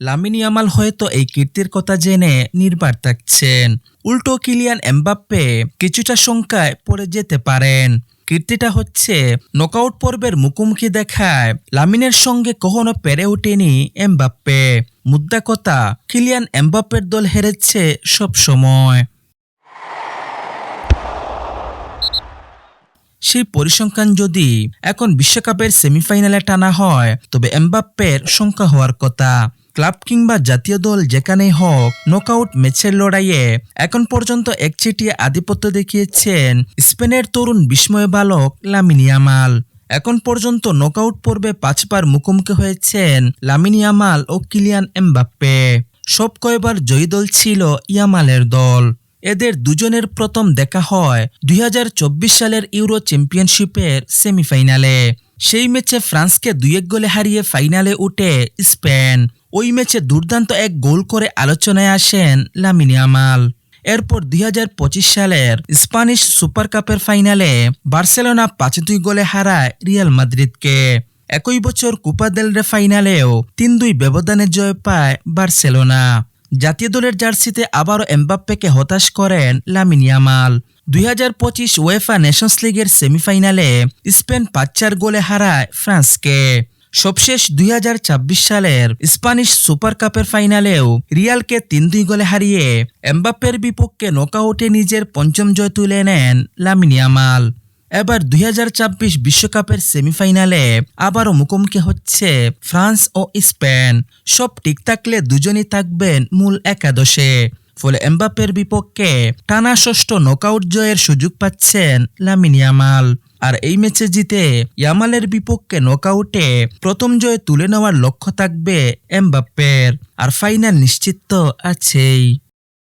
Lamine Yamal হয়তো এই কীর্তির কথা জেনে নির্বাক থাকছেন। উল্টো কিলিয়ান এমবাপ্পে কিছুটা শঙ্কায় পড়ে যেতে পারেন। কীর্তিটা হচ্ছে নকআউট পর্বের মুখোমুখি দেখায় লামিনের সঙ্গে কখনো পেরে ওঠেনি এমবাপ্পে। মুদ্রা কথা, কিলিয়ান এমবাপ্পের দল হেরেছে সব সময়। সেই পরিসংখ্যান যদি এখন বিশ্বকাপের সেমিফাইনালে টানা হয়, তবে এমবাপ্পের সংখ্যা হওয়ার কথা। ক্লাব কিংবা জাতীয় দল যেখানেই হোক, নকআউট ম্যাচের লড়াইয়ে এখন পর্যন্ত একচেটিয়া আধিপত্য দেখিয়েছেন স্পেনের তরুণ বিস্ময় বালক লামিন ইয়ামাল। এখন পর্যন্ত নকআউট পর্বে 5 বার মুখোমুখি হয়েছেন লামিন ইয়ামাল ও কিলিয়ান এমবাপ্পে। সব কয়বার জয়ী দল ছিল ইয়ামালের দল। এদের দুজনের প্রথম দেখা হয় 2024 সালের ইউরো চ্যাম্পিয়নশিপের সেমিফাইনালে। সেই ম্যাচে ফ্রান্সকে 2-1 গোলে হারিয়ে ফাইনালে উঠে স্পেন। ওই ম্যাচে দুর্দান্ত এক গোল করে আলোচনায় আসেন লামিন ইয়ামাল। এরপর 2025 সালের স্প্যানিশ সুপার কাপের ফাইনালে বার্সেলোনা 5-2 গোলে হারায় রিয়াল মাদ্রিদকে। একই বছর কোপা দেল রে ফাইনালেও 3-2 ব্যবধানে জয় পায় বার্সেলোনা। জাতীয় দলের জার্সিতে আবারও এমবাপ্পেকে হতাশ করেন লামিন ইয়ামাল। 2025 উয়েফা নেশনস লিগের সেমিফাইনালে স্পেন 5-4 গোলে হারায় ফ্রান্সকে। সবশেষ 2026 সালের স্প্যানিশ সুপার কাপের ফাইনালেও রিয়ালকে 3-2 গোলে হারিয়ে এমবাপ্পের বিপক্ষে নকআউটে নিজের 5ম জয় তুলে নেন লামিন ইয়ামাল। এবার 2026 বিশ্বকাপের সেমিফাইনালে আবারও মুখোমুখি হচ্ছে ফ্রান্স ও স্পেন। সব ঠিক থাকলে দুজনই থাকবেন মূল একাদশে। ফলে এমবাপ্পের বিপক্ষে টানা 6ষ্ঠ নকআউট জয়ের সুযোগ পাচ্ছেন লামিন ইয়ামাল। আর এই ম্যাচে জিতে ইয়ামালের বিপক্ষে নকআউটে প্রথম জয় তুলে নেওয়ার লক্ষ্য থাকবে এমবাপ্পের। আর ফাইনাল নিশ্চিত তো আছেই।